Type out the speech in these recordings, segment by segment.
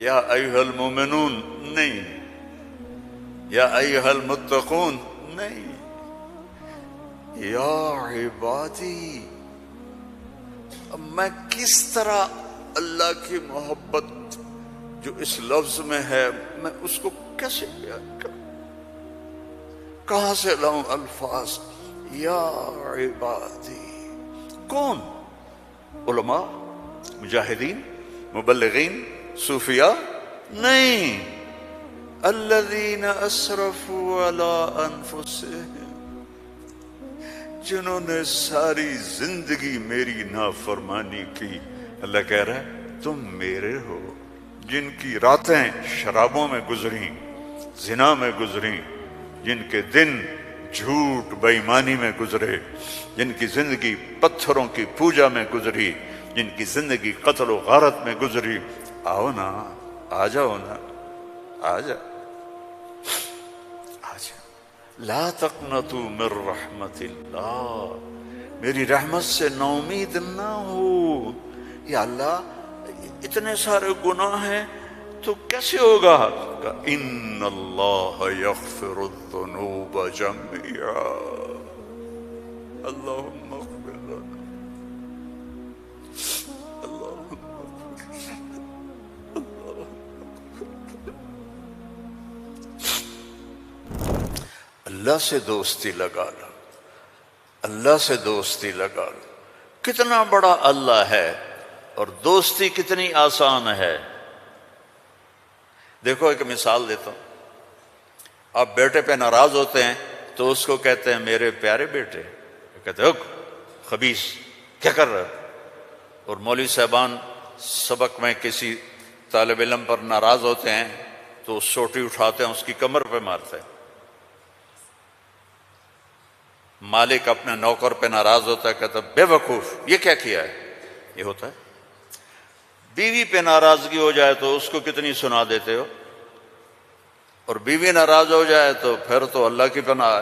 یا ایھا المومنون نہیں، یا ایھا المتقون نہیں، یا عبادی۔ اب میں کس طرح اللہ کی محبت جو اس لفظ میں ہے میں اس کو کیسے بیان کروں، کہاں سے لاؤں الفاظ؟ یا عبادی کون؟ علماء، مجاہدین، مبلغین، صوفیاء؟ نہیں، الذین اسرفوا علی انفسہم، جنہوں نے ساری زندگی میری نافرمانی کی۔ اللہ کہہ رہا ہے تم میرے ہو، جن کی راتیں شرابوں میں گزریں، زنا میں گزریں، جن کے دن جھوٹ بے ایمانی میں گزرے، جن کی زندگی پتھروں کی پوجا میں گزری، جن کی زندگی قتل و غارت میں گزری۔ آؤ نا، آ جاؤ نا، آ جاؤ، آ جاؤ۔ لا تقنطوا من رحمت اللہ، میری رحمت سے نا امید نہ ہو۔ یا اللہ اتنے سارے گناہ ہیں تو کیسے ہوگا؟ ان اللہ یغفر الذنوب جميعا، اللہم اغفر لنا، اللہم اللہ سے دوستی لگا لو، اللہ سے دوستی لگا لو۔ کتنا بڑا اللہ ہے اور دوستی کتنی آسان ہے۔ دیکھو ایک مثال دیتا ہوں، آپ بیٹے پہ ناراض ہوتے ہیں تو اس کو کہتے ہیں میرے پیارے بیٹے، کہتے ہیں خبیث کیا کر رہے ہو؟ اور مولوی صاحبان سبق میں کسی طالب علم پر ناراض ہوتے ہیں تو سوٹی اٹھاتے ہیں اس کی کمر پہ مارتے ہیں۔ مالک اپنے نوکر پہ ناراض ہوتا ہے، کہتا ہے بے وقوف یہ کیا کیا ہے؟ یہ ہوتا ہے۔ بیوی پہ ناراضگی ہو جائے تو اس کو کتنی سنا دیتے ہو، اور بیوی ناراض ہو جائے تو پھر تو اللہ کی پناہ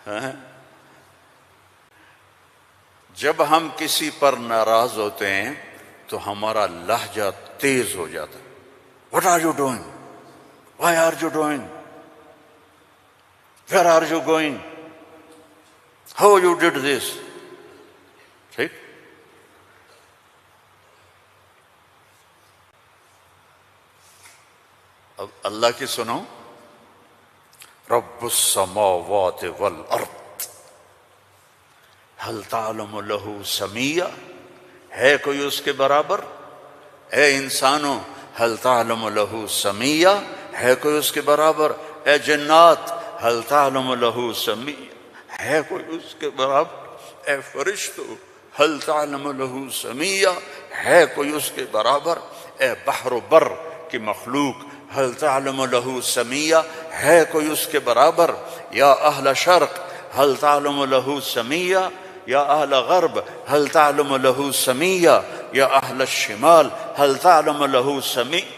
ہے۔ جب ہم کسی پر ناراض ہوتے ہیں تو ہمارا لہجہ تیز ہو جاتا ہے۔ What are you doing? Why are you doing? Where are you going? How you did this? ٹھیک؟ اب اللہ کی سنو، رب السماوات والارض هل تعلم له سمیہ، ہے کوئی اس کے برابر؟ اے انسانوں هل تعلم له سمیہ، ہے کوئی اس کے برابر؟ اے جنات هل تعلم له سمیہ، ہے کوئی اس کے برابر؟ اے فرشتو هل تعلم له سمیہ، ہے کوئی اس کے برابر؟ اے بحر و بر کی مخلوق هل تعلم له سمیہ، ہے کوئی اس کے برابر؟ یا اہل شرق هل تعلم له سمیہ، یا اہل غرب هل تعلم له سمیہ، یا اہل الشمال هل تعلم له سمیہ،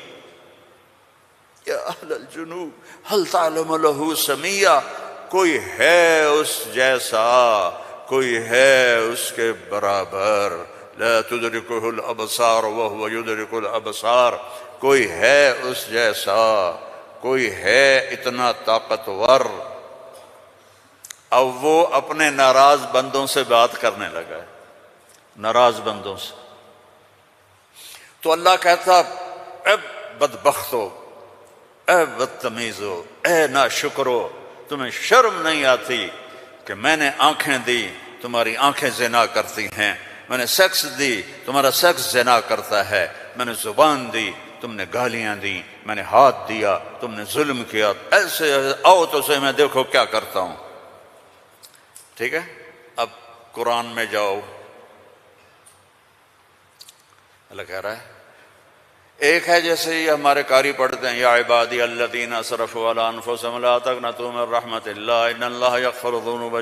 یا اہل الجنوب هل تعلم له سمیہ۔ کوئی ہے اس جیسا، کوئی ہے اس کے برابر؟ لا تدرکہ الابصار وہو یدرک الابصار، کوئی ہے اس جیسا، کوئی ہے اتنا طاقتور۔ اب وہ اپنے ناراض بندوں سے بات کرنے لگا ہے، ناراض بندوں سے۔ تو اللہ کہتا اے بدبختو، اے بدتمیزو، اے ناشکرو، تمہیں شرم نہیں آتی کہ میں نے آنکھیں دی تمہاری آنکھیں زنا کرتی ہیں، میں نے سیکس دی تمہارا سیکس زنا کرتا ہے، میں نے زبان دی تم نے گالیاں دی، میں نے ہاتھ دیا تم نے ظلم کیا، ایسے آؤ تو صحیح میں دیکھو کیا کرتا ہوں۔ ٹھیک ہے، اب قرآن میں جاؤ، اللہ کہہ رہا ہے ایک ہے جیسے یہ ہمارے قاری پڑھتے ہیں یا عبادی الذین اسرفوا علی انفسہم لا تقنطوا من رحمت اللہ ان اللہ یغفر الذنوب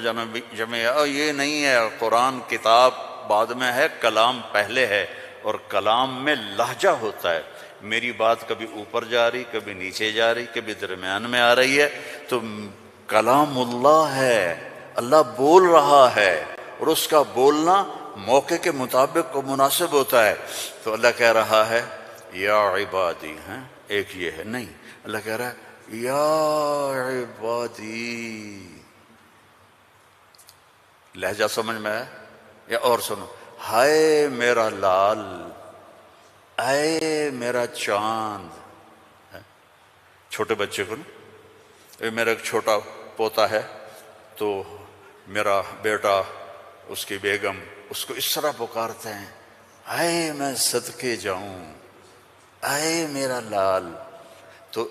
جميعا۔ یہ نہیں ہے، قرآن کتاب بعد میں ہے، کلام پہلے ہے، اور کلام میں لہجہ ہوتا ہے۔ میری بات کبھی اوپر جا رہی، کبھی نیچے جا رہی، کبھی درمیان میں آ رہی ہے، تو کلام اللہ ہے، اللہ بول رہا ہے، اور اس کا بولنا موقع کے مطابق کو مناسب ہوتا ہے۔ تو اللہ کہہ رہا ہے یا عبادی ہیں، ایک یہ ہے نہیں، اللہ کہہ رہا ہے یا عبادی. لہجہ سمجھ میں ہے یا اور سنو، ہائے میرا لال، اے میرا چاند. چھوٹے بچے کو نا، میرا ایک چھوٹا پوتا ہے تو میرا بیٹا، اس کی بیگم اس کو اس طرح پکارتے ہیں، اے میں صدقے جاؤں، اے میرا لال. تو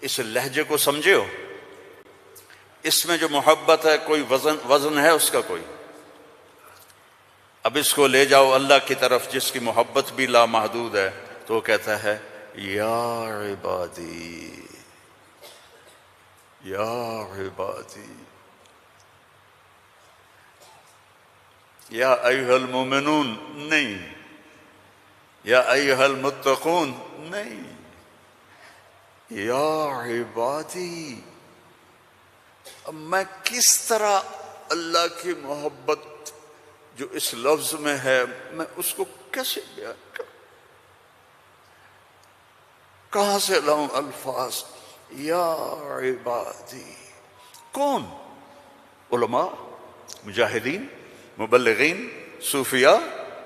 اس لہجے کو سمجھے ہو، اس میں جو محبت ہے کوئی وزن ہے اس کا کوئی. اب اس کو لے جاؤ اللہ کی طرف جس کی محبت بھی لامحدود ہے، تو وہ کہتا ہے یا عبادی، یا عبادی، یا ایھا المومنون نہیں، یا ایھا المتقون نہیں، یا عبادی. اب میں کس طرح اللہ کی محبت جو اس لفظ میں ہے میں اس کو کیسے بیان کروں، کہاں سے لاؤں الفاظ؟ یا عبادی. کون؟ علماء، مجاہدین، مبلغین، صوفیاء؟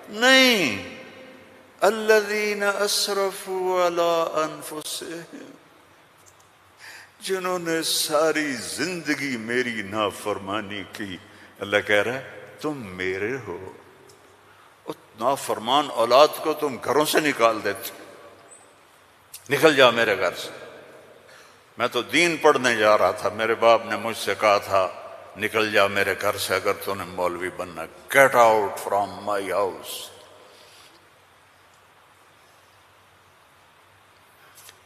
نہیں، الذین اسرفوا علی انفسہم، جنہوں نے ساری زندگی میری نافرمانی کی. اللہ کہہ رہا ہے تم میرے ہو. نافرمان اولاد کو تم گھروں سے نکال دیتے، نکل جا میرے گھر سے. میں تو دین پڑھنے جا رہا تھا، میرے باپ نے مجھ سے کہا تھا نکل جا میرے گھر سے اگر تو نے مولوی بننا، get out from my house.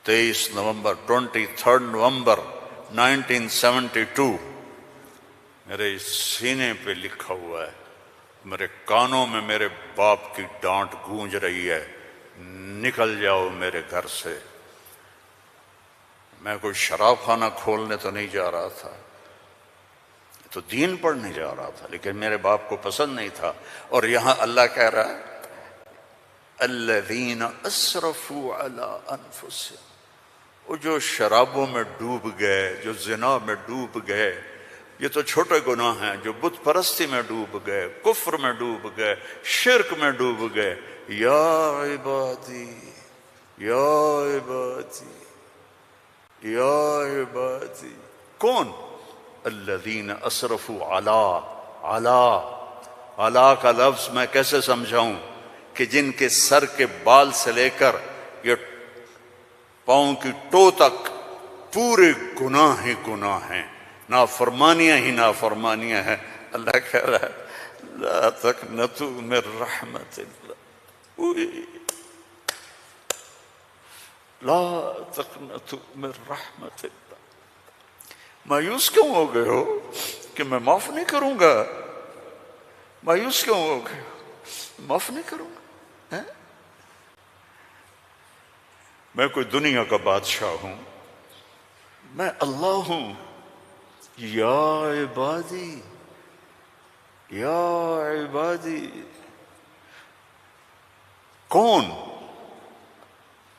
23 نومبر 23 نومبر 1972 میرے سینے پہ لکھا ہوا ہے. میرے کانوں میں میرے باپ کی ڈانٹ گونج رہی ہے، نکل جاؤ میرے گھر سے. میں کوئی شراب خانہ کھولنے تو نہیں جا رہا تھا، تو دین پڑھنے جا رہا تھا، لیکن میرے باپ کو پسند نہیں تھا. اور یہاں اللہ کہہ رہا ہے الذین اسرفوا علی انفسہم، وہ جو شرابوں میں ڈوب گئے، جو زنا میں ڈوب گئے، یہ تو چھوٹے گناہ ہیں، جو بت پرستی میں ڈوب گئے، کفر میں ڈوب گئے، شرک میں ڈوب گئے. یا عبادی، یا عبادی، یا عبادی. کون؟ الذین اسرفوا علی کا لفظ میں کیسے سمجھاؤں کہ جن کے سر کے بال سے لے کر یہ پاؤں کی ٹو تک پورے گناہ ہی گناہ ہیں، نافرمانیاں ہی نافرمانیاں ہیں. اللہ کہہ رہا ہے لا تقنطوا من رحمت اللہ، لا تقنطوا من رحمت اللہ. مایوس کیوں ہو گئے ہو کہ میں معاف نہیں کروں گا؟ مایوس کیوں ہو گئے ہو؟ معاف نہیں کروں گا. میں کوئی دنیا کا بادشاہ ہوں؟ میں اللہ ہوں. یا عبادی، یا عبادی. کون؟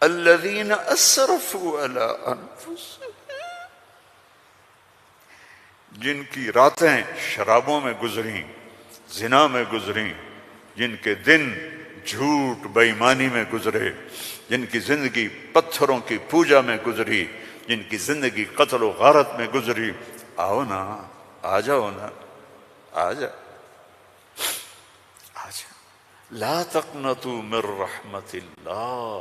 الذین اسرفوا علی انفسہم، جن کی راتیں شرابوں میں گزریں، زنا میں گزریں، جن کے دن جھوٹ بے ایمانی میں گزرے، جن کی زندگی پتھروں کی پوجا میں گزری، جن کی زندگی قتل و غارت میں گزری. آؤ نا، آ جاؤ نا، آ جا، آ جا. لا تقنطوا من رحمت اللہ،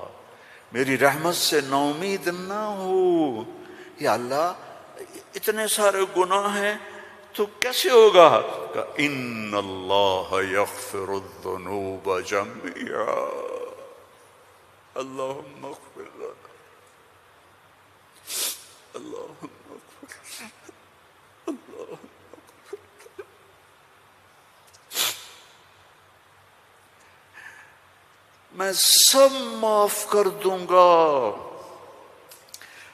میری رحمت سے نا امید نہ ہو. یا اللہ اتنے سارے گناہ ہیں تو کیسے ہوگا؟ کہ ان اللہ یغفر الذنوب جميعا، اللہم اغفر لنا، اللہم اغفر لنا، اللہم. میں سب معاف کر دوں گا،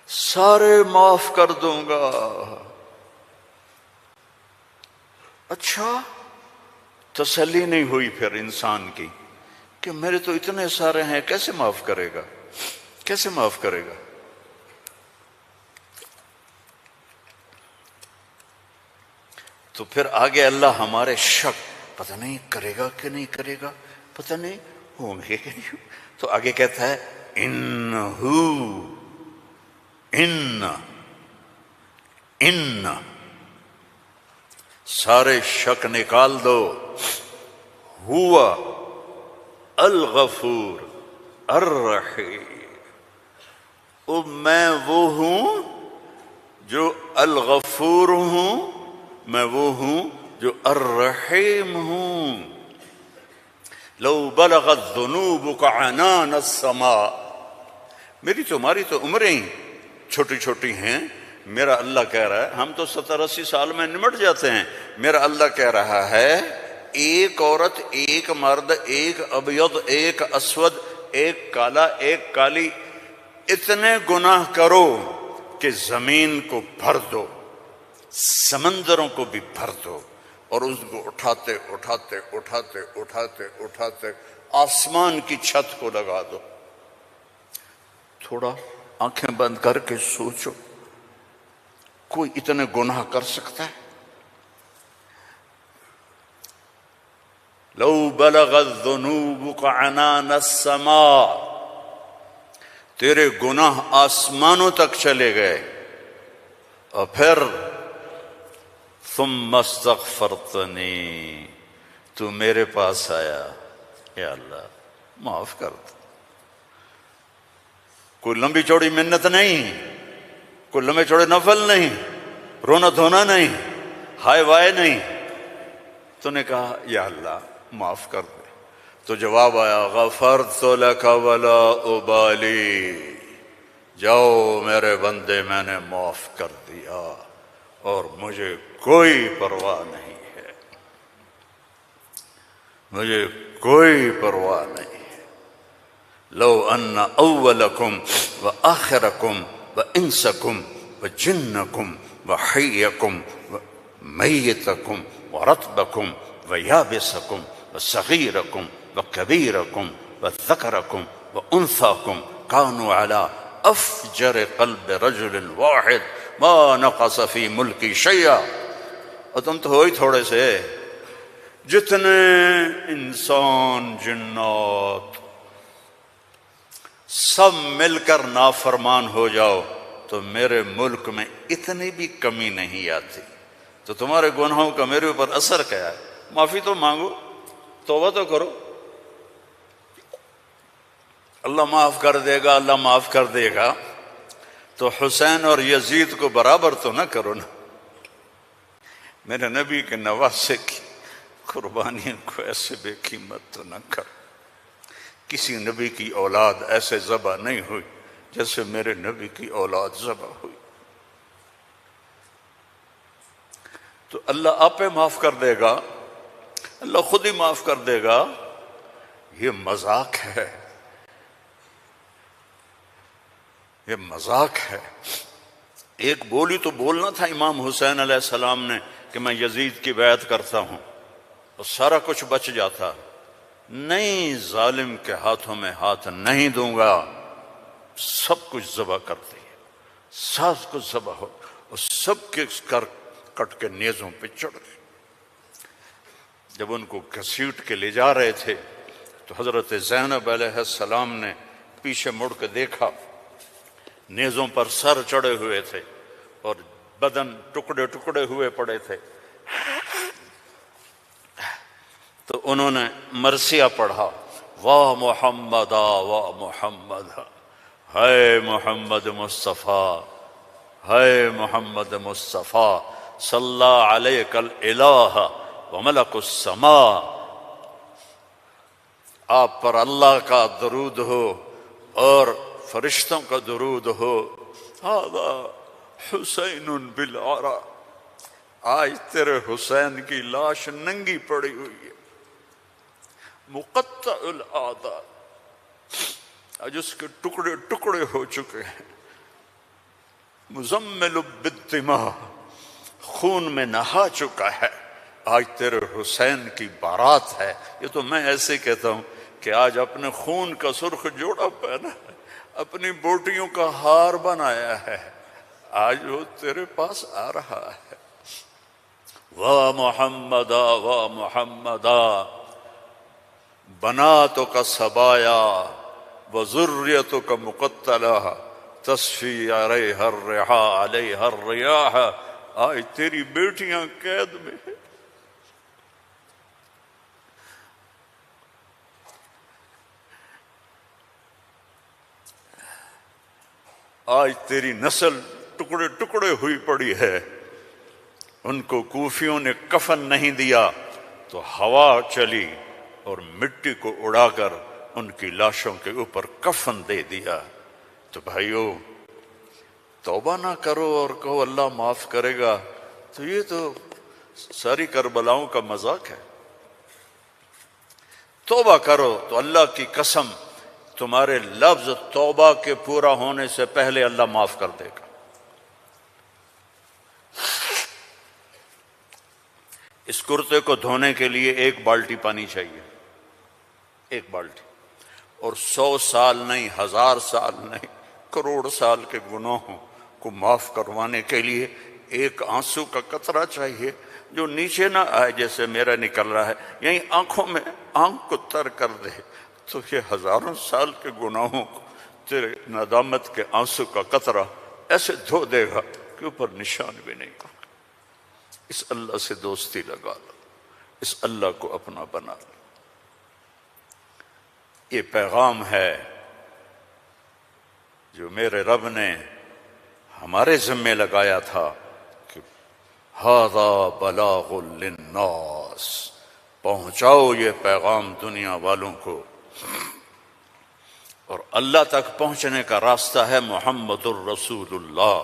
سارے معاف کر دوں گا. اچھا، تسلی نہیں ہوئی پھر انسان کی کہ میرے تو اتنے سارے ہیں، کیسے معاف کرے گا؟ کیسے معاف کرے گا؟ تو پھر آگے اللہ ہمارے شک، پتہ نہیں کرے گا کہ نہیں کرے گا، پتہ نہیں ہوں گے کہ نہیں، تو آگے کہتا ہے ان سارے شک نکال دو، ہوا الغفور الرحیم، میں وہ ہوں جو الغفور ہوں، میں وہ ہوں جو الرحیم ہوں۔ لو بلغت ذنوبک عنان السماء، میری تمہاری تو عمریں چھوٹی چھوٹی ہیں، میرا اللہ کہہ رہا ہے، ہم تو 70-80 سال میں نمٹ جاتے ہیں، میرا اللہ کہہ رہا ہے ایک عورت، ایک مرد، ایک ابیض، ایک اسود، ایک کالا، ایک کالی، اتنے گناہ کرو کہ زمین کو بھر دو، سمندروں کو بھی بھر دو، اور اس کو اٹھاتے اٹھاتے اٹھاتے اٹھاتے اٹھاتے آسمان کی چھت کو لگا دو۔ تھوڑا آنکھیں بند کر کے سوچو، کوئی اتنے گناہ کر سکتا ہے؟ لو بلغت ذنوبک عنان السماء، تیرے گناہ آسمانوں تک چلے گئے، اور پھر ثم استغفرتنی، تو میرے پاس آیا، یا اللہ معاف کر دو۔ کوئی لمبی چوڑی منت نہیں، کوئی لمبے چوڑے نفل نہیں، رونا دھونا نہیں، ہائے وائے نہیں، تو نے کہا یا اللہ معاف کر دے، تو جواب آیا غفرت لک ولا ابالی، جاؤ میرے بندے میں نے معاف کر دیا اور مجھے کوئی پرواہ نہیں ہے، مجھے کوئی پرواہ نہیں ہے۔ لو ان اولکم وآخرکم وانسکم وجنکم وحیکم ومیتکم ورطبکم ویابسکم وصغیرکم وکبیرکم وذکرکم وانثاکم کانوا علی افجر قلب رجل واحد ما نقص فی ملکی شیئا، اور تم تو ہو ہی تھوڑے سے، جتنے انسان جنات سب مل کر نافرمان ہو جاؤ تو میرے ملک میں اتنی بھی کمی نہیں آتی، تو تمہارے گناہوں کا میرے اوپر اثر کیا ہے؟ معافی تو مانگو، توبہ تو کرو، اللہ معاف کر دے گا، اللہ معاف کر دے گا۔ تو حسین اور یزید کو برابر تو نہ کرو نا، میرے نبی کے نواسے کی قربانیوں کو ایسے بے قیمت تو نہ کرو۔ کسی نبی کی اولاد ایسے ذبح نہیں ہوئی جیسے میرے نبی کی اولاد ذبح ہوئی، تو اللہ آپ پہ معاف کر دے گا، اللہ خود ہی معاف کر دے گا۔ یہ مذاق ہے، یہ مذاق ہے۔ ایک بولی تو بولنا تھا امام حسین علیہ السلام نے کہ میں یزید کی بیعت کرتا ہوں اور سارا کچھ بچ جاتا، نہیں، ظالم کے ہاتھوں میں ہاتھ نہیں دوں گا، سب کچھ ذبح کر دیا، سب کچھ ذبح ہو، اور سب کے کٹ کے نیزوں پہ چڑھ گئے۔ جب ان کو گھسیٹ کے لے جا رہے تھے تو حضرت زینب علیہ السلام نے پیچھے مڑ کے دیکھا، نیزوں پر سر چڑھے ہوئے تھے اور بدن ٹکڑے ٹکڑے ہوئے پڑے تھے، تو انہوں نے مرثیہ پڑھا، واہ محمد واہ محمد، ہے محمد مصطفیٰ، ہے محمد مصطفیٰ، صلی علیک الالہ وملک السماء، آپ پر اللہ کا درود ہو اور فرشتوں کا درود ہو، ھذا حسین بالعرا، آج تیرے حسین کی لاش ننگی پڑی ہوئی ہے، مقطع الاعضاء، آج اس کے ٹکڑے ٹکڑے ہو چکے ہیں، مزمل بالدماء، خون میں نہا چکا ہے، آج تیرے حسین کی بارات ہے۔ یہ تو میں ایسے کہتا ہوں کہ آج اپنے خون کا سرخ جوڑا پہنا ہے، اپنی بوٹیوں کا ہار بنایا ہے، آج وہ تیرے پاس آ رہا ہے۔ واہ محمدا واہ محمدا، بناتک سبایا وذریتک مقتلہ تصفی علیہا الرحا علیہا الریاح، آج تیری بیٹیاں قید میں ہیں، آج تیری نسل ٹکڑے ٹکڑے ہوئی پڑی ہے۔ ان کو کوفیوں نے کفن نہیں دیا تو ہوا چلی اور مٹی کو اڑا کر ان کی لاشوں کے اوپر کفن دے دیا۔ تو بھائیو، توبہ نہ کرو اور کہو اللہ معاف کرے گا، تو یہ تو ساری کربلاؤں کا مذاق ہے۔ توبہ کرو تو اللہ کی قسم تمہارے لفظ توبہ کے پورا ہونے سے پہلے اللہ معاف کر دے گا۔ اس کرتے کو دھونے کے لیے 1 بالٹی پانی چاہیے، 1 بالٹی، اور 100 سال نہیں، 1000 سال نہیں، کروڑ سال کے گناہوں کو معاف کروانے کے لیے 1 آنسو کا قطرہ چاہیے جو نیچے نہ آئے جیسے میرا نکل رہا ہے، یہیں آنکھوں میں آنکھ کو تر کر دے، تو یہ ہزاروں سال کے گناہوں کو تیرے ندامت کے آنسو کا قطرہ ایسے دھو دے گا کہ اوپر نشان بھی نہیں ہوگا۔ اس اللہ سے دوستی لگا لو، اس اللہ کو اپنا بنا لو۔ یہ پیغام ہے جو میرے رب نے ہمارے ذمے لگایا تھا کہ ھذا بلاغ للناس، پہنچاؤ یہ پیغام دنیا والوں کو۔ اور اللہ تک پہنچنے کا راستہ ہے محمد الرسول اللہ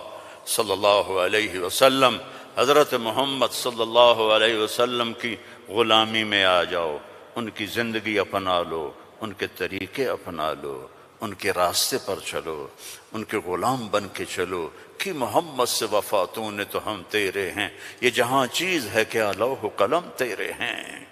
صلی اللہ علیہ وسلم۔ حضرت محمد صلی اللہ علیہ وسلم کی غلامی میں آ جاؤ، ان کی زندگی اپنا لو، ان کے طریقے اپنا لو، ان کے راستے پر چلو، ان کے غلام بن کے چلو کہ محمد سے وفا تو نے تو ہم تیرے ہیں، یہ جہاں چیز ہے کیا لوح قلم تیرے ہیں۔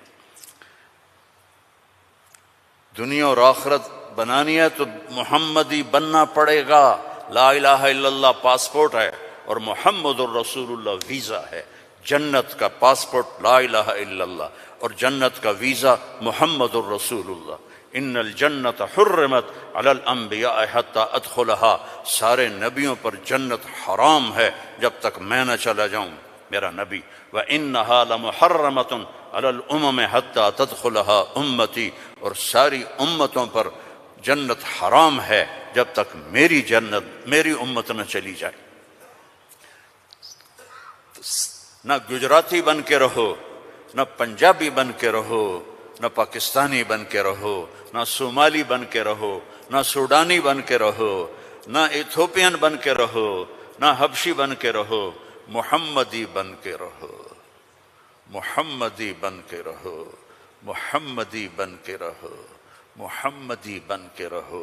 دنیا اور آخرت بنانی ہے تو محمدی بننا پڑے گا۔ لا الہ الا اللہ پاسپورٹ ہے اور محمد الرسول اللہ ویزا ہے۔ جنت کا پاسپورٹ لا الہ الا اللہ اور جنت کا ویزا محمد الرسول اللہ۔ ان الجنت حرمت علی الانبیاء حتی ادخلها، سارے نبیوں پر جنت حرام ہے جب تک میں نہ چلا جاؤں، میرا نبی۔ وَإِنَّهَا لَمُحَرَّمَةٌ عَلَى الْأُمَمِ حَتَّى تَدْخُلَهَا أُمَّتِي، اور ساری امتوں پر جنت حرام ہے جب تک میری جنت، میری امت نہ چلی جائے۔ نہ گجراتی بن کے رہو، نہ پنجابی بن کے رہو، نہ پاکستانی بن کے رہو، نہ صومالی بن کے رہو، نہ سوڈانی بن کے رہو، نہ ایتھوپین بن کے رہو، نہ حبشی بن کے رہو، محمدی بن کے رہو، محمدی بن کے رہو، محمدی بن کے رہو، محمدی بن کے رہو۔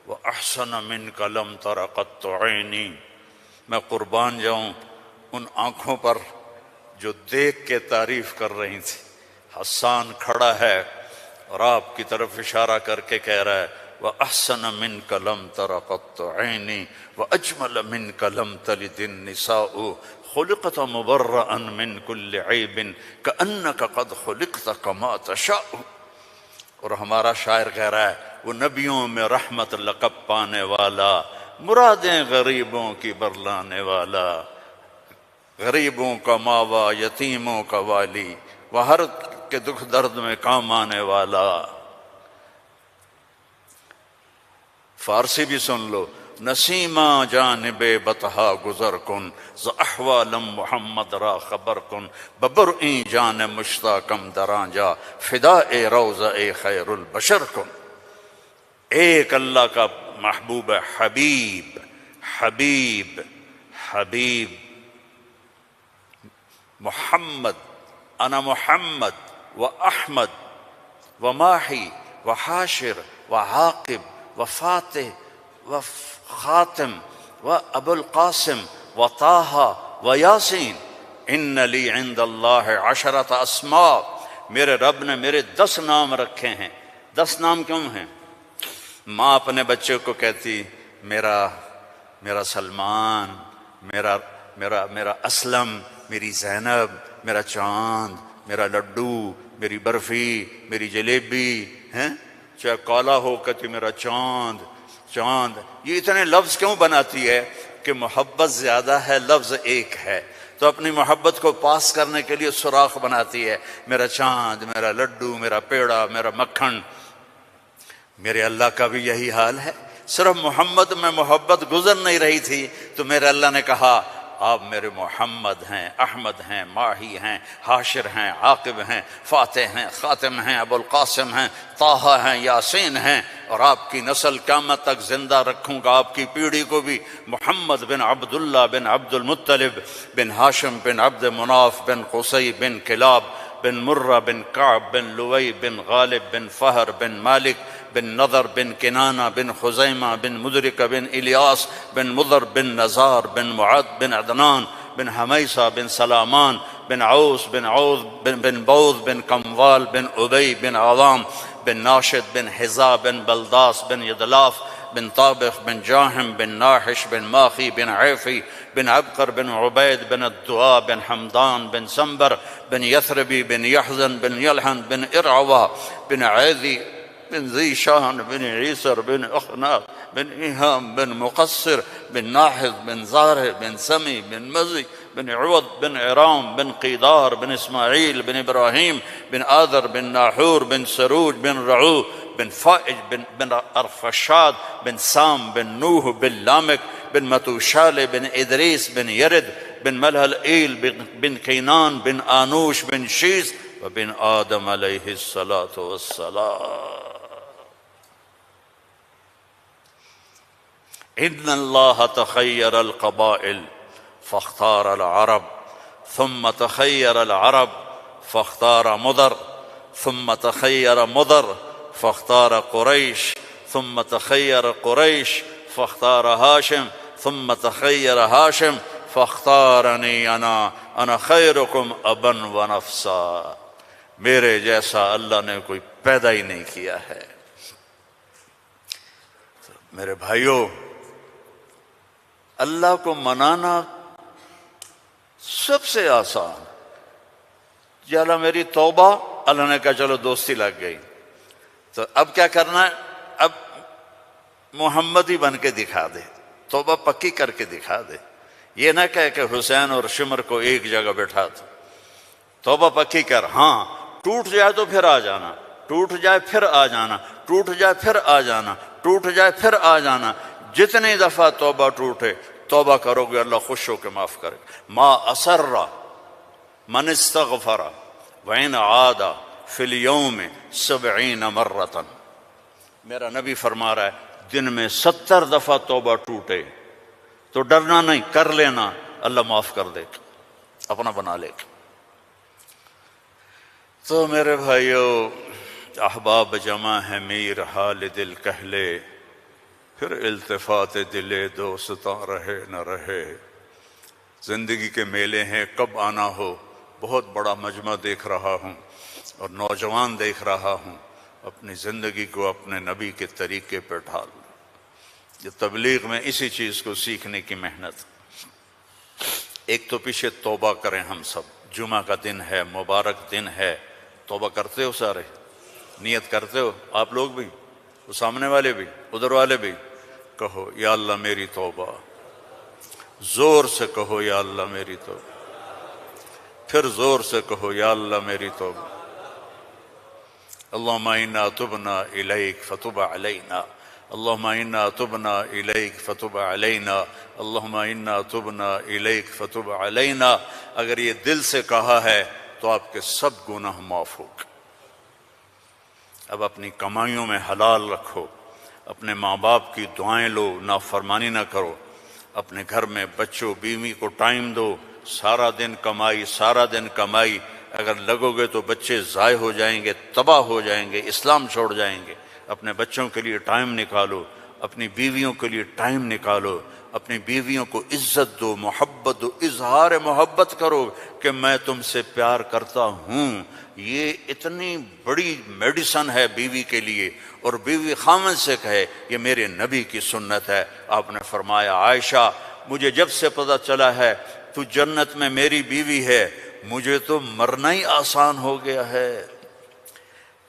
وَأَحْسَنَ مِنْكَ لَمْ تَرَ قَطُّ عَيْنِي، میں قربان جاؤں ان آنکھوں پر جو دیکھ کے تعریف کر رہی تھی۔ حسان کھڑا ہے اور آپ کی طرف اشارہ کر کے کہہ رہا ہے وَأَحْسَنَ مِنْكَ لَمْ تَرَ قَطُّ عَيْنِي وَأَجْمَلَ مِنْكَ لَمْ تَلِدِ النِّسَاءُ خُلِقْتَ مُبَرَّأً مِنْ كُلِّ عَيْبٍ كَأَنَّكَ قَدْ خُلِقْتَ كَمَا تَشَاءُ۔ اور ہمارا شاعر کہہ رہا ہے وہ نبیوں میں رحمت لقب پانے والا، مرادیں غریبوں کی برلانے والا، غریبوں کا ماوا، یتیموں کا والی، وہ ہر کے دکھ درد میں کام آنے والا۔ فارسی بھی سن لو، نسیمہ جانب بطحا گزر کن، ز احوالم محمد را خبر کن، ببرئیں جان مشتاقم دراں جا، فدائے روضہ خیر البشر کن۔ ایک اللہ کا محبوب ہے، حبیب حبیب حبیب محمد، انا محمد و احمد و ماحی و حاشر و عاقب و فاتح و خاتم و ابو القاسم و طٰہٰ و یاسین، ان لی عند اللہ 10 اسماء، میرے رب نے میرے 10 نام رکھے ہیں۔ 10 نام کیوں ہیں؟ ماں اپنے بچے کو کہتی میرا سلمان، میرا اسلم، میری زینب، میرا چاند، میرا لڈو، میری برفی، میری جلیبی، ہیں چاہے کالا ہو کہتی میرا چاند چاند. یہ اتنے لفظ کیوں بناتی ہے؟ کہ محبت زیادہ ہے، لفظ ایک ہے، تو اپنی محبت کو پاس کرنے کے لیے سوراخ بناتی ہے. میرا چاند، میرا لڈو، میرا پیڑا، میرا مکھن. میرے اللہ کا بھی یہی حال ہے. صرف محمد میں محبت گزر نہیں رہی تھی تو میرے اللہ نے کہا آپ میرے محمد ہیں، احمد ہیں، ماہی ہیں، حاشر ہیں، عاقب ہیں، فاتح ہیں، خاتم ہیں، ابو القاسم ہیں، طٰہٰ ہیں، یاسین ہیں، اور آپ کی نسل قیامت تک زندہ رکھوں گا، آپ کی پیڑھی کو بھی. محمد بن عبداللہ بن عبد المطلب بن ہاشم بن عبد مناف بن قصی بن کلاب بن مرہ بن کعب بن لوئی بن غالب بن فہر بن مالک بن نضر بن کنانہ بن خزیمہ بن مدرکہ بن الیاس بن مضر بن نزار بن معد بن عدنان بن حمیصہ بن سلامان بن عوس بن عوذ بن بوذ بن کموال بن ابی بن عظام بن ناشد بن حذا بن بلداس بن یدلاف بن طابخ بن جاہم بن ناحش بن ماخی بن عیفی بن عبقر بن عبید بن الدعاء بن حمدان بن سنبر بن یثربی بن یحزن بن یلحن بن ارعوہ بن عیذی بن ذی شان بن عیسر بن اخناق بن ایہام بن مقصر بن ناحذ بن زارع بن سمی بن مزی بن عوض بن عرام بن قیدار بن اسماعیل بن ابراہیم بن آذر بن ناحور بن سروج بن رعو بن فائج بن ارفشاد بن سام بن نوح بن لامک بن متوشال بن ادریس بن یرد بن ملہلئیل بن کینان بن آنوش بن شیز وبن آدم علیہ الصلاۃ والسلام. ان اللہ تخیر القبائل فاختار العرب ثم تخیر العرب فاختار مضر ثم تخیر مضر فاختار قریش ثم تخیر قریش فاختار ہاشم ثم تخیر ہاشم فاختارنی انا خیرکم ابا و نفسا. میرے جیسا اللہ نے کوئی پیدا ہی نہیں کیا ہے. میرے بھائیوں، اللہ کو منانا سب سے آسان. یا اللہ میری توبہ، اللہ نے کہا چلو دوستی لگ گئی، تو اب کیا کرنا ہے؟ اب محمدی بن کے دکھا دے، توبہ پکی کر کے دکھا دے. یہ نہ کہے کہ حسین اور شمر کو ایک جگہ بٹھا دو. توبہ پکی کر. ہاں ٹوٹ جائے تو پھر آ جانا، ٹوٹ جائے پھر آ جانا، ٹوٹ جائے پھر آ جانا، ٹوٹ جائے پھر آ جانا. جتنی دفعہ توبہ ٹوٹے توبہ کرو گے اللہ خوش ہو کے معاف کرے. ما اسر من استغفر وإن عاد فی اليوم 70 مرۃ. میرا نبی فرما رہا ہے دن میں 70 دفعہ توبہ ٹوٹے تو ڈرنا نہیں، کر لینا، اللہ معاف کر دے، اپنا بنا لے. تو میرے بھائیو، احباب جمع ہے میر حال دل کہہ لے، پھر التفات دل دوستاں رہے نہ رہے. زندگی کے میلے ہیں، کب آنا ہو. بہت بڑا مجمع دیکھ رہا ہوں اور نوجوان دیکھ رہا ہوں. اپنی زندگی کو اپنے نبی کے طریقے پہ ڈھال. یہ تبلیغ میں اسی چیز کو سیکھنے کی محنت. ایک تو پیچھے توبہ کریں ہم سب. جمعہ کا دن ہے، مبارک دن ہے. توبہ کرتے ہو سارے؟ نیت کرتے ہو آپ لوگ بھی، وہ سامنے والے بھی، ادھر والے بھی؟ کہو یا اللہ میری توبہ. زور سے کہو یا اللہ میری توبہ. پھر زور سے کہو یا اللہ میری توبہ. اللہم انا تبنا الیک فتب علینا، اللہم انا تبنا الیک فتب علینا، اللہم انا تبنا الیک فتب علینا. اگر یہ دل سے کہا ہے تو آپ کے سب گناہ معاف ہو گئے. اب اپنی کمائیوں میں حلال رکھو، اپنے ماں باپ کی دعائیں لو، نافرمانی نہ کرو. اپنے گھر میں بچوں بیوی کو ٹائم دو. سارا دن کمائی، سارا دن کمائی، اگر لگو گے تو بچے ضائع ہو جائیں گے، تباہ ہو جائیں گے، اسلام چھوڑ جائیں گے. اپنے بچوں کے لیے ٹائم نکالو، اپنی بیویوں کے لیے ٹائم نکالو، اپنی بیویوں کو عزت دو، محبت محبت دو، اظہار محبت کرو کہ میں تم سے پیار کرتا ہوں۔ یہ اتنی بڑی میڈیسن ہے بیوی کے لیے، اور بیوی خامن سے کہے یہ میرے نبی کی سنت ہے۔ آپ نے فرمایا عائشہ مجھے جب سے پتہ چلا ہے تو جنت میں میری بیوی ہے، مجھے تو مرنا ہی آسان ہو گیا ہے۔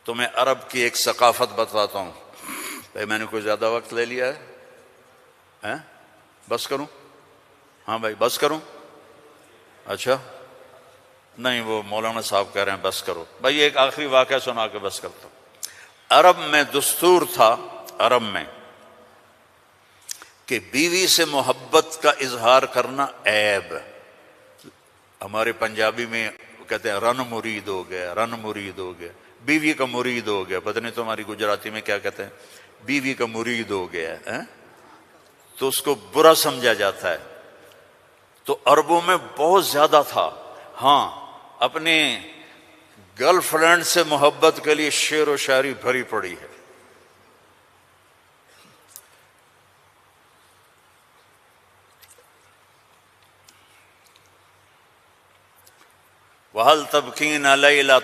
تمہیں عرب کی ایک ثقافت بتاتا ہوں۔ بھائی میں نے کوئی زیادہ وقت لے لیا ہے؟ بس کروں؟ ہاں بھائی بس کروں؟ اچھا نہیں، وہ مولانا صاحب کہہ رہے ہیں بس کرو۔ بھائی ایک آخری واقعہ سنا کے بس کرتا ہوں۔ عرب میں دستور تھا، عرب میں، کہ بیوی سے محبت کا اظہار کرنا عیب۔ ہمارے پنجابی میں کہتے ہیں رن مرید ہو گیا، رن مرید ہو گیا، بیوی کا مرید ہو گیا۔ پتہ نہیں تمہاری گجراتی میں کیا کہتے ہیں، بیوی کا مرید ہو گیا ہے، تو اس کو برا سمجھا جاتا ہے۔ تو عربوں میں بہت زیادہ تھا۔ ہاں اپنے گرل فرینڈ سے محبت کے لیے شعر و شاعری بھری پڑی ہے۔ وَهَلْ تَبْكِينَ لَيْلَا،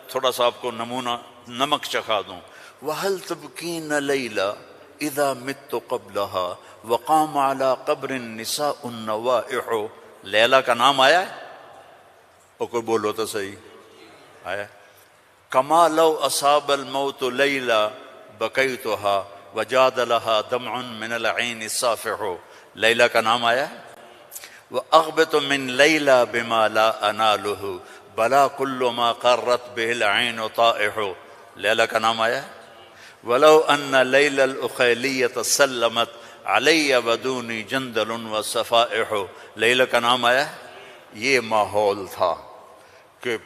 تھوڑا سا آپ کو نمونہ نمک چکھا دوں۔ وَهَلْ تَبْكِينَ لَيْلَا اِذَا مِتُّ قَبْلَهَا وَقَامَ عَلَىٰ قَبْرِ النِّسَاءُ النَّوَائِحُ۔ لیلا کا نام آیا ہے؟ اور کوئی بولو تو صحیح آیا۔ كَمَا لَوْ أَصَابَ الْمَوْتُ لَيْلَا بَكَيْتُهَا وَجَادَ لَهَا دَمْعٌ مِّنَ الْعَيْنِ الصَّافِحُ۔ لیلا کا نام آیا ہے؟ وَأَغْبِطُ مِن لَيْلَا بِمَا لَا أَنَالُهُ بَلَا كُلُّ مَا قَرَّتْ بِهِ الْعَيْنُ طَائِحُ۔ لیلا کا نام آیا ہے؟ وَلَوْ أَنَّ لَيْلَ الْأُخَيْلِيَّةَ سَلَّمَتْ عَلَيَّ وَدُونِي جَنْدَلٌ وَصَفَائِحُ۔ لیلا کا نام آیا ہے؟ یہ ماحول تھا کہ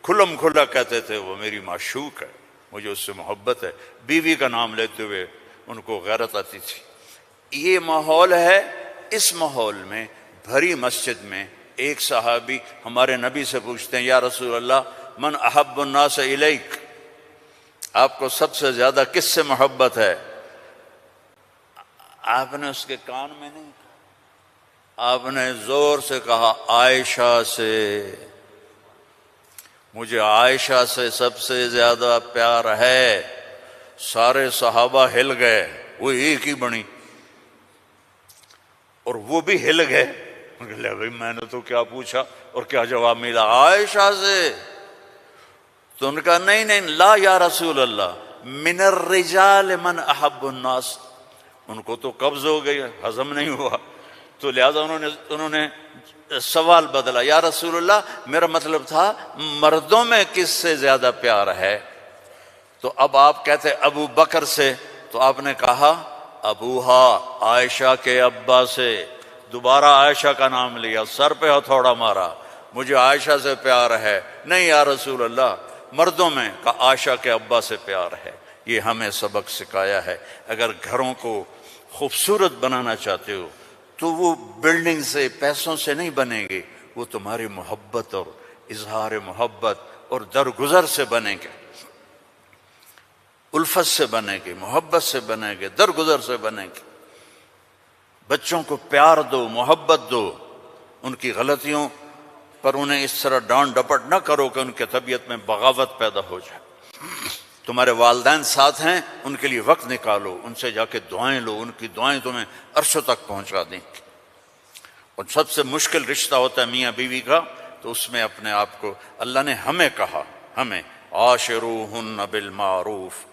کھلم کھلا کہتے تھے وہ میری معشوق ہے، مجھے اس سے محبت ہے۔ بیوی کا نام لیتے ہوئے ان کو غیرت آتی تھی۔ یہ ماحول ہے۔ اس ماحول میں بھری مسجد میں ایک صحابی ہمارے نبی سے پوچھتے ہیں یا رسول اللہ من احب الناس الیک، آپ کو سب سے زیادہ کس سے محبت ہے؟ آپ نے اس کے کان میں نہیں کہا، آپ نے زور سے کہا عائشہ سے، مجھے عائشہ سے سب سے زیادہ پیار ہے۔ سارے صحابہ ہل گئے، وہ ایک ہی بنی، اور وہ بھی ہل گئے۔ لے بھائی میں نے تو کیا پوچھا اور کیا جواب ملا؟ عائشہ سے۔ تو ان کا نہیں نہیں لا یا رسول اللہ من الرجال من احب الناس۔ ان کو تو قبض ہو گئی، ہضم نہیں ہوا، تو لہذا انہوں نے سوال بدلا، یا رسول اللہ میرا مطلب تھا مردوں میں کس سے زیادہ پیار ہے؟ تو اب آپ کہتے ابو بکر سے، تو آپ نے کہا ابوہا، عائشہ کے ابا سے۔ دوبارہ عائشہ کا نام لیا، سر پہ ہتھوڑا مارا، مجھے عائشہ سے پیار ہے۔ نہیں یا رسول اللہ مردوں میں کا عائشہ کے ابا سے پیار ہے۔ یہ ہمیں سبق سکھایا ہے۔ اگر گھروں کو خوبصورت بنانا چاہتے ہو تو وہ بلڈنگ سے پیسوں سے نہیں بنیں گے، وہ تمہاری محبت اور اظہار محبت اور درگزر سے بنیں گے، الفت سے بنے گے، محبت سے بنے گے، درگزر سے بنے گے۔ بچوں کو پیار دو، محبت دو، ان کی غلطیوں پر انہیں اس طرح ڈانٹ ڈپٹ نہ کرو کہ ان کے طبیعت میں بغاوت پیدا ہو جائے۔ تمہارے والدین ساتھ ہیں، ان کے لیے وقت نکالو، ان سے جا کے دعائیں لو، ان کی دعائیں تمہیں عرشوں تک پہنچا دیں گی۔ اور سب سے مشکل رشتہ ہوتا ہے میاں بیوی کا، تو اس میں اپنے آپ کو اللہ نے ہمیں کہا، ہمیں عاشروہن بالمعروف،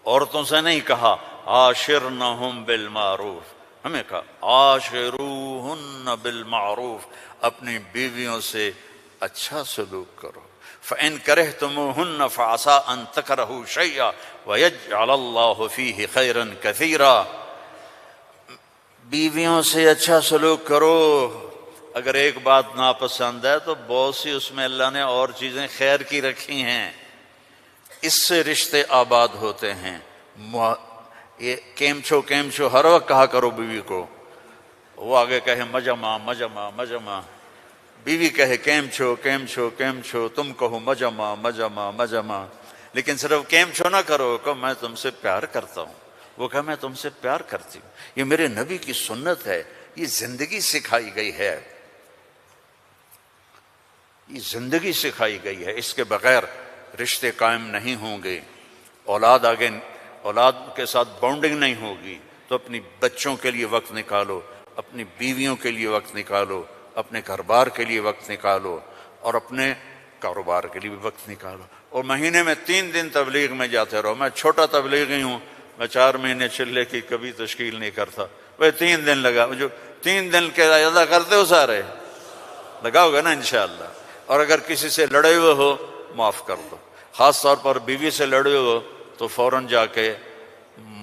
عورتوں سے نہیں کہا عاشرنہم بالمعروف، ہمیں کہا عاشروہن بالمعروف، اپنی بیویوں سے اچھا سلوک کرو۔ فَإِن كَرِهْتُمُوهُنَّ فَعَسَىٰ أَن تَكْرَهُوا شَيْئًا وَيَجْعَلَ اللَّهُ فِيهِ خَيْرًا كَثِيرًا۔ بیویوں سے اچھا سلوک کرو۔ اگر ایک بات ناپسند ہے تو بہت سی اس میں اللہ نے اور چیزیں خیر کی رکھی ہیں، اس سے رشتے آباد ہوتے ہیں۔ یہ کیم چھو ہر وقت کہا کرو بیوی کو، وہ آگے کہے مجمع مجمع مجمع، بیوی کہے کیم چھو، تم کہو مجمع مجمع مجمع، لیکن صرف کیم چھو نہ کرو، کہ میں تم سے پیار کرتا ہوں، وہ کہا میں تم سے پیار کرتی ہوں۔ یہ میرے نبی کی سنت ہے، یہ زندگی سکھائی گئی ہے۔ یہ زندگی سکھائی گئی ہے، اس کے بغیر رشتے قائم نہیں ہوں گے، اولاد کے ساتھ بانڈنگ نہیں ہوگی۔ تو اپنی بچوں کے لیے وقت نکالو، اپنی بیویوں کے لیے وقت نکالو، اپنے گھر بار کے لیے وقت نکالو، اور اپنے کاروبار کے لیے بھی وقت نکالو۔ اور مہینے میں 3 دن تبلیغ میں جاتے رہو۔ میں چھوٹا تبلیغی ہوں، میں 4 مہینے چلے کی کبھی تشکیل نہیں کرتا، وہ 3 دن لگا، جو 3 دن کے ادا کرتے ہو سارے لگاؤ گے نا انشاءاللہ۔ اور اگر کسی سے لڑے ہوئے ہو معاف کر دو، خاص طور پر بیوی سے لڑے ہو تو فوراً جا کے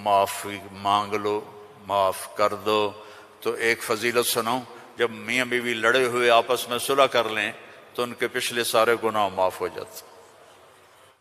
معافی مانگ لو، معاف کر دو۔ تو ایک فضیلت سنو، جب میاں بیوی لڑے ہوئے آپس میں صلح کر لیں تو ان کے پچھلے سارے گناہ معاف ہو جاتے۔